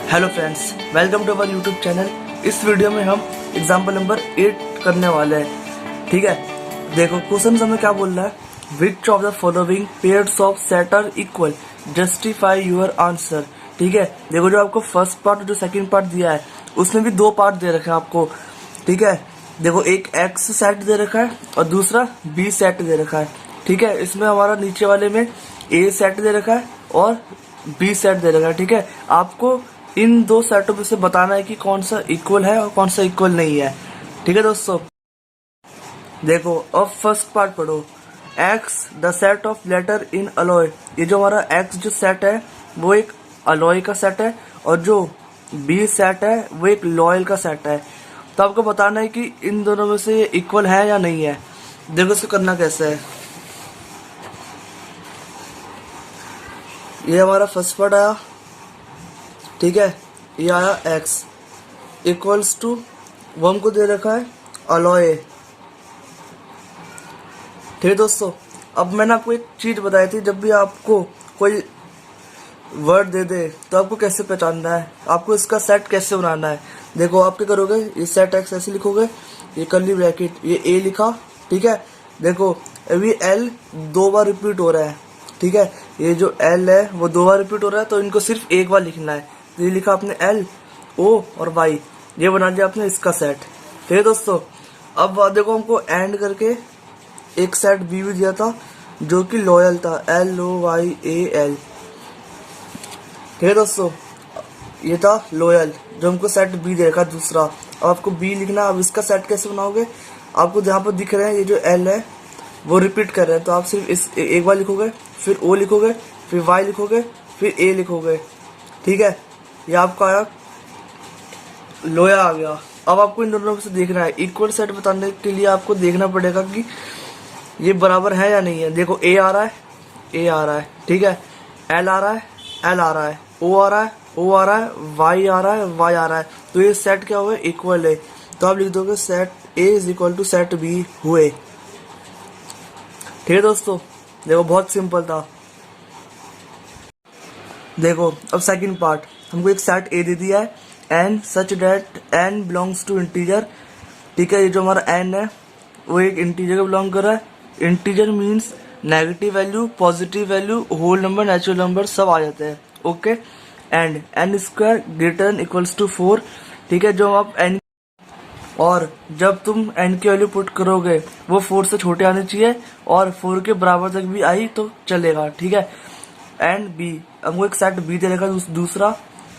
Hello friends, welcome to our YouTube channel. इस video में हम एग्जाम्पल नंबर 8 करने वाले हैं। ठीक है, देखो क्वेश्चन हमें क्या बोल रहा है, which of the following pairs of set are equal, justify your answer. ठीक है, देखो जो आपको फर्स्ट पार्ट जो सेकंड पार्ट दिया है उसमें भी दो पार्ट दे रखे हैं आपको। ठीक है, देखो एक एक्स सेट दे रखा है और दूसरा बी सेट दे रखा है। ठीक है, इसमें हमारा नीचे वाले में ए सेट दे रखा है और बी सेट दे रखा है। ठीक है, आपको इन दो सेटों में से बताना है कि कौन सा इक्वल है और कौन सा इक्वल नहीं है। ठीक है दोस्तों, देखो अब फर्स्ट पार्ट पढ़ो। X the set of letter in alloy. ये जो हमारा एक्स जो सेट है वो एक अलॉय का सेट है और जो बी सेट है वो एक लॉयल का सेट है। तो आपको बताना है कि इन दोनों में से ये इक्वल है या नहीं है। देखो इसको करना कैसे है। ये हमारा फर्स्ट पार्ट आया। ठीक है, ये आया x इक्वल्स टू वो हमको दे रखा है अलॉय। ठीक है दोस्तों, अब मैंने आपको एक चीज बताई थी, जब भी आपको कोई वर्ड दे दे तो आपको कैसे पहचानना है, आपको इसका सेट कैसे बनाना है। देखो आप क्या करोगे, ये सेट x ऐसे लिखोगे, ये कर्ली ब्रैकेट, ये a लिखा। ठीक है, देखो अभी l दो बार रिपीट हो रहा है। ठीक है, ये जो l है वो दो बार रिपीट हो रहा है, तो इनको सिर्फ एक बार लिखना है। तो ये लिखा आपने l, o और y, ये बना दिया आपने इसका सेट। ठीक है दोस्तों, अब देखो हमको एंड करके एक सेट b भी दिया था जो कि लॉयल था, LOYAL। ठीक है दोस्तों, ये था लॉयल जो हमको सेट बी दे रखा दूसरा। अब आपको बी लिखना। अब इसका सेट कैसे बनाओगे, आपको जहाँ पर दिख रहे हैं ये जो एल है वो रिपीट कर रहे हैं, तो आप सिर्फ इस एक बार लिखोगे, फिर ओ लिखोगे, फिर वाई लिखोगे, फिर ए लिखोगे। ठीक है, ये आपका आया लोया आ गया। अब आपको इन दोनों में से देखना है, इक्वल सेट बताने के लिए आपको देखना पड़ेगा कि ये बराबर है या नहीं है। देखो ए आ रहा है, ए आ रहा है। ठीक है, एल आ रहा है, एल आ रहा है, ओ आ रहा है, ओ आ रहा है, वाई आ रहा है, वाई आ रहा है। तो ये सेट क्या हुए, इक्वल है। तो आप लिख दोगे set A is equal to set B हुए। ठीक है दोस्तों, देखो बहुत सिंपल था। देखो अब सेकंड पार्ट, हमको एक सेट ए दे दिया है, n such that n belongs to integer. ठीक है, ये जो हमारा एन है वो एक इंटीजर का बिलोंग कर रहा है। Integer means negative value, positive value, whole number, natural number सब आ जाते हैं। Okay, and n square greater than equals to 4। ठीक है, जो आप एन और जब तुम एन की वैल्यू पुट करोगे वो 4 से छोटे आने चाहिए और 4 के बराबर तक भी आई तो चलेगा। ठीक है, एंड बी, हमको एक सेट बी दे रखा दूसरा,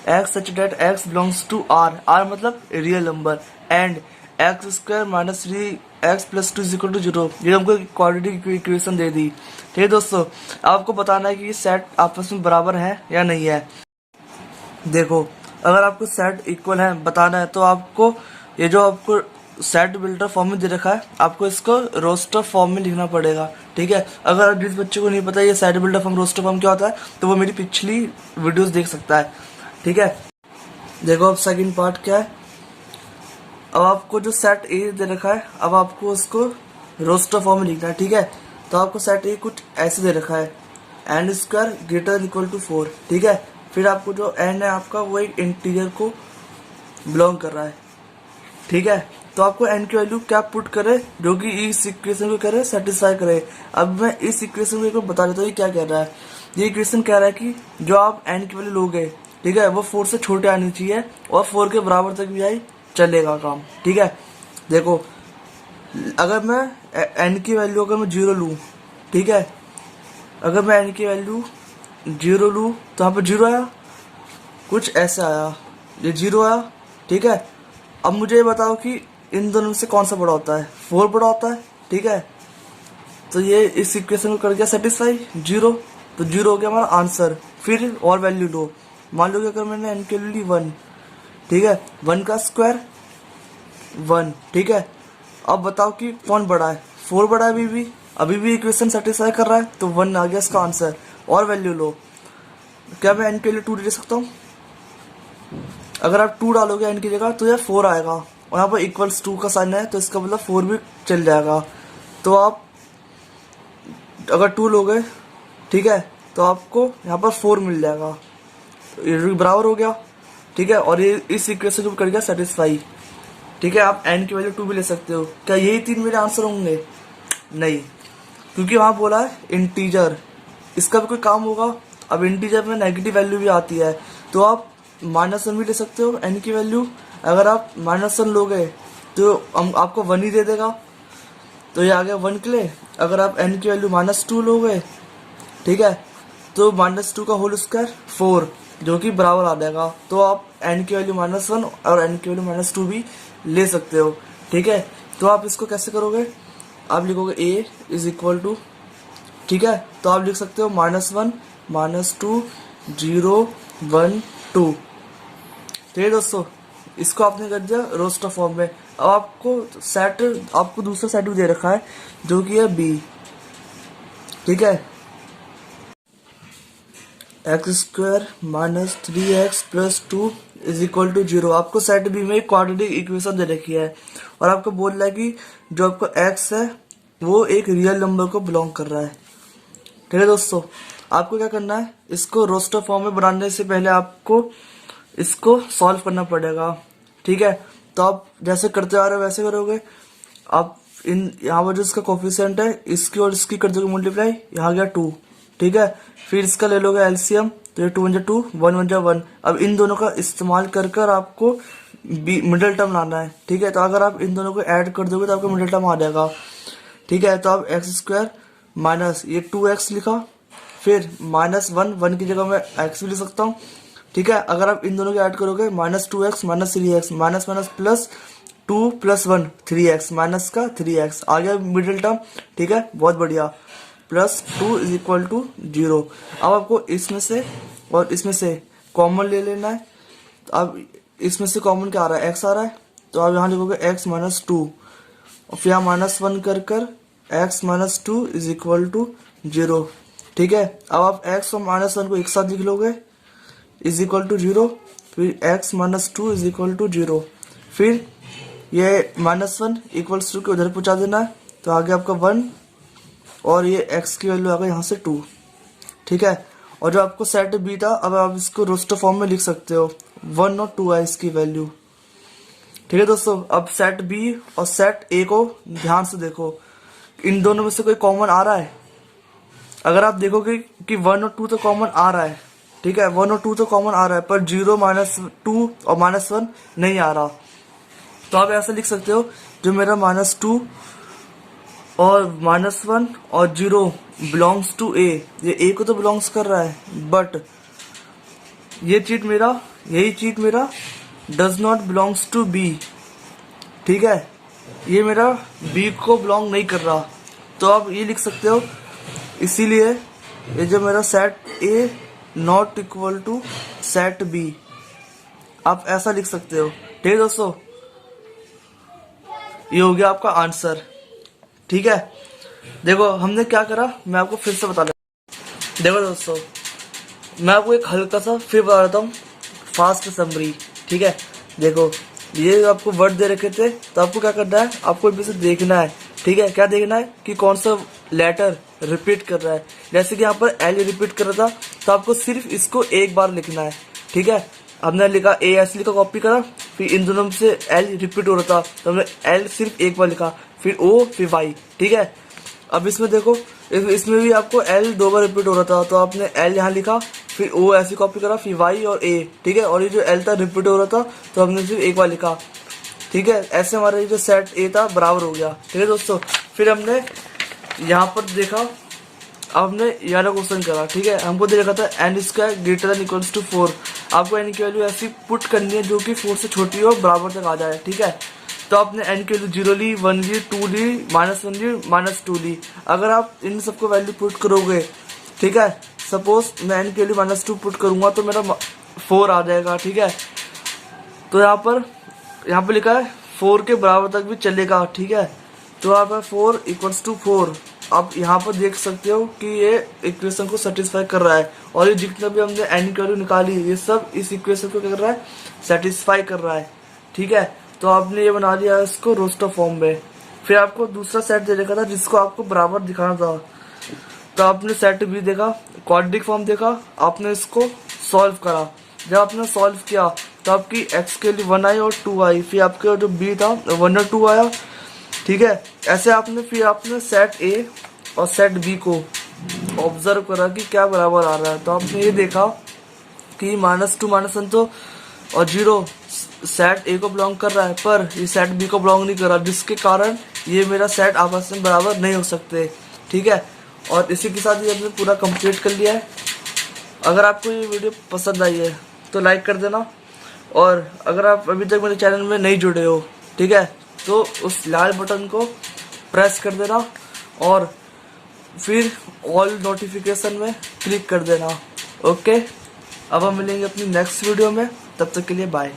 X such that X belongs to R, R मतलब real number, and X square minus 3x plus 2 is equal to 0। ये हमको क्वाड्रेटिक इक्वेशन दे दी। ठीक है दोस्तों, आपको बताना है कि ये सेट आपस में बराबर है या नहीं है। देखो अगर आपको सेट इक्वल है बताना है तो आपको ये जो आपको सेट बिल्डर फॉर्म में दे रखा है आपको इसको रोस्टर फॉर्म में लिखना पड़ेगा। ठीक है, अगर जिस बच्चे को नहीं पता ये set builder form roster form क्या होता है तो वो मेरी पिछली वीडियोस देख सकता है। ठीक है, देखो अब सेकंड पार्ट क्या है। अब आपको जो सेट ए दे रखा है अब आपको उसको रोस्टर फॉर्म में लिखना है। ठीक है, तो आपको सेट ए कुछ ऐसे दे रखा है, n square greater than equal to 4। ठीक है, फिर आपको जो एन है आपका वो एक इंटीजर को बिलोंग कर रहा है। ठीक है, तो आपको एन की वैल्यू क्या पुट करे जो कि इस इक्वेशन को करे सेटिस्फाई करे। अब मैं इस इक्वेशन को एक बार बता देता हूँ ये क्या कह रहा है। ये इक्वेशन कह रहा है कि जो आप एन की वैल्यू लोगे, ठीक है, वो 4 से छोटे आनी चाहिए और 4 के बराबर तक भी आई चलेगा काम। ठीक है, देखो अगर मैं एन की वैल्यू अगर मैं 0 लूँ, ठीक है, अगर मैं एन की वैल्यू 0 लूँ तो यहाँ पर 0 आया, कुछ ऐसा आया, ये 0 आया। ठीक है, अब मुझे ये बताओ कि इन दोनों में से कौन सा बड़ा होता है, 4 बड़ा होता है। ठीक है, तो ये इस इक्वेशन को कर गया सेटिस्फाई 0, तो 0 हो गया हमारा आंसर। फिर और वैल्यू लो, मान लो कि अगर मैंने एन की वैल्यू ली 1, ठीक है, 1 का स्क्वायर 1। ठीक है, अब बताओ कि कौन बड़ा है, 4 बड़ा है। अभी भी इक्वेशन सेटिस्फाई कर रहा है तो 1 आ गया इसका आंसर। और वैल्यू लो, क्या मैं एन के लिए 2 दे सकता हूँ? अगर आप 2 डालोगे एन की जगह तो यह 4 आएगा और यहाँ पर इक्वल्स 2 का साइन है तो इसका मतलब 4 भी चल जाएगा। तो आप अगर 2 लोगे, ठीक है, तो आपको यहाँ पर 4 मिल जाएगा, तो ये बराबर हो गया। ठीक है, और ये इस इक्वेशन को कर गया सेटिस्फाई। ठीक है, आप n की वैल्यू 2 भी ले सकते हो। क्या यही 3 मेरे आंसर होंगे? नहीं, क्योंकि वहां बोला है इंटीजर, इसका भी कोई काम होगा। अब इंटीजर में नेगेटिव वैल्यू भी आती है, तो आप -1 भी ले सकते हो n की वैल्यू। अगर आप -1 लोगे तो आपको 1 ही दे देगा, तो ये आ गया 1 के लिए। अगर आप n की वैल्यू -2 लोगे, ठीक है, तो -2 का होल स्क्वायर 4, जो कि बराबर आ जाएगा। तो आप n की वैल्यू -1 और n की वैल्यू -2 भी ले सकते हो। ठीक है, तो आप इसको कैसे करोगे? आप लिखोगे a इज इक्वल टू, ठीक है, तो आप लिख सकते हो -1 -2 0 1 2। ठीक है दोस्तों, इसको आपने कर दिया रोस्टर फॉर्म में। अब आपको दूसरा सेट भी दे रखा है, जो कि है b। ठीक है, x² -3x + 2 is equal to 0। आपको सेट बी में क्वाड्रेटिक इक्वेशन दे रखी है, और आपको बोल रहा है कि जो आपको x है वो एक रियल नंबर को बिलोंग कर रहा है। ठीक है दोस्तों, आपको क्या करना है, इसको रोस्टर फॉर्म में बनाने से पहले आपको इसको सॉल्व करना पड़ेगा। ठीक है, तो आप जैसे करते आ रहे हो वैसे करोगे। आप यहाँ पर जो इसका कोफिशिएंट है, इसकी और इसकी कर दोगे मल्टीप्लाई, यहाँ गया 2। ठीक है, फिर इसका ले लोगे एलसीएम, तो ये 2 × 2 1 × 1। अब इन दोनों का इस्तेमाल कर आपको मिडिल टर्म लाना है। ठीक है, तो अगर आप इन दोनों को ऐड कर दोगे तो आपको मिडिल टर्म आ जाएगा। ठीक है, तो आप x² माइनस ये 2x लिखा, फिर -1 की जगह मैं x भी लिख सकता हूँ। ठीक है, अगर आप इन दोनों को ऐड करोगे -2x -3x minus plus 2 + 1 3x minus का 3x आ गया मिडिल टर्म। ठीक है, बहुत बढ़िया, +2 इज इक्वल टू 0। अब आपको इसमें से और इसमें से कॉमन ले लेना है। अब इसमें से कॉमन क्या आ रहा है? x आ रहा है, तो आप यहाँ लिखोगे x -2 और फिर यहाँ -1 कर x -2 इज इक्वल टू 0। ठीक है, अब आप x और -1 को एक साथ लिख लोगे, इज इक्वल टू 0, फिर x -2 इज इक्वल टू 0, फिर ये -1 इक्वल्स टू के उधर पहुंचा देना है, तो आगे आपका 1 और ये x की वैल्यू आ गई यहाँ से 2। ठीक है, और जो आपको सेट बी था, अब आप इसको रोस्टर फॉर्म में लिख सकते हो, 1 और 2 है इसकी वैल्यू। ठीक है दोस्तों, अब सेट बी और सेट ए को ध्यान से देखो, इन दोनों में से कोई कॉमन आ रहा है? अगर आप देखोगे कि 1 और 2 तो कॉमन आ रहा है, ठीक है, 1 और 2 तो कॉमन आ रहा है, पर 0 -2 और -1 नहीं आ रहा। तो आप ऐसा लिख सकते हो, जो मेरा -2 और -1 और 0 बिलोंग्स टू ए, ये ए को तो बिलोंग्स कर रहा है, बट यही चीज मेरा does not belongs to B. ठीक है, ये मेरा बी को बिलोंग नहीं कर रहा, तो आप ये लिख सकते हो, इसीलिए ये जो मेरा set A not equal to set B, आप ऐसा लिख सकते हो। ठीक है दोस्तों, ये हो गया आपका आंसर। ठीक है, देखो हमने क्या करा, मैं आपको फिर से बता देता। देखो दोस्तों, मैं आपको एक हल्का सा फिर बता देता हूँ, फास्ट समरी। ठीक है, देखो ये आपको वर्ड दे रखे थे, तो आपको क्या करना है, आपको इसे देखना है। ठीक है, क्या देखना है कि कौन सा लेटर रिपीट कर रहा है। जैसे कि यहाँ पर एल रिपीट कर रहा था, तो आपको सिर्फ इसको एक बार लिखना है। ठीक है, हमने लिखा ए ऐसे लिखा, कॉपी करा, फिर इन दोनों से एल रिपीट हो रहा था, तो हमने एल सिर्फ एक बार लिखा, फिर ओ फिर वाई। ठीक है, अब इसमें देखो, इसमें भी आपको एल 2 बार रिपीट हो रहा था, तो आपने एल यहाँ लिखा, फिर ओ ऐसे कॉपी करा, फिर वाई और ए। ठीक है, और ये जो एल था रिपीट हो रहा था, तो हमने सिर्फ एक बार लिखा। ठीक है, ऐसे हमारा ये जो सेट ए था बराबर हो गया। ठीक है दोस्तों, फिर हमने यहाँ पर देखा, अब हमने ये वाला क्वेश्चन करा। ठीक है, हमको दे रखा था n² > 4। आपको n की वैल्यू ऐसी पुट करनी है जो कि 4 से छोटी हो, बराबर तक आ जाए। ठीक है, तो आपने n की वैल्यू 0 ली, 1 ली, 2 ली, -1 ली, -2 ली। अगर आप इन सबको वैल्यू पुट करोगे, ठीक है, सपोज मैं n की वैल्यू -2 पुट करूंगा तो मेरा 4 आ जाएगा। ठीक है, तो यहाँ पर लिखा है 4 के बराबर तक भी चलेगा। ठीक है, तो यहाँ पर 4 = 4। आप यहाँ पर देख सकते हो कि ये इक्वेशन को सेटिस्फाई कर रहा है, और ये जितना भी हमने n की वैल्यू निकाली, ये सब इस इक्वेशन को क्या कर रहा है, सेटिस्फाई कर रहा है। ठीक है, तो आपने ये बना लिया इसको रोस्टर फॉर्म में। फिर आपको दूसरा सेट दे रखा था जिसको आपको बराबर दिखाना था, तो आपने सेट भी देखा, क्वाड्रेटिक फॉर्म देखा, आपने इसको सॉल्व करा। जब आपने सॉल्व किया तो आपकी x के लिए 1 आई और 2 आई, फिर आपके जो b था 1 और 2 आया, ठीक है। ऐसे आपने फिर आपने सेट a और सेट b को ऑब्जर्व करा कि क्या बराबर आ रहा है, तो आपने ये देखा कि -2 -1 तो और 0 सेट ए को बिलोंग कर रहा है, पर ये सेट बी को बिलोंग नहीं कर रहा, जिसके कारण ये मेरा सेट आपस में बराबर नहीं हो सकते, ठीक है। और इसी के साथ ये हमने पूरा कंप्लीट कर लिया है। अगर आपको ये वीडियो पसंद आई है तो लाइक कर देना, और अगर आप अभी तक मेरे चैनल में नहीं जुड़े हो, ठीक है, तो उस लाल बटन को प्रेस कर देना और फिर ऑल नोटिफिकेशन में क्लिक कर देना। ओके, अब हम मिलेंगे अपनी नेक्स्ट वीडियो में, तब तक के लिए बाय।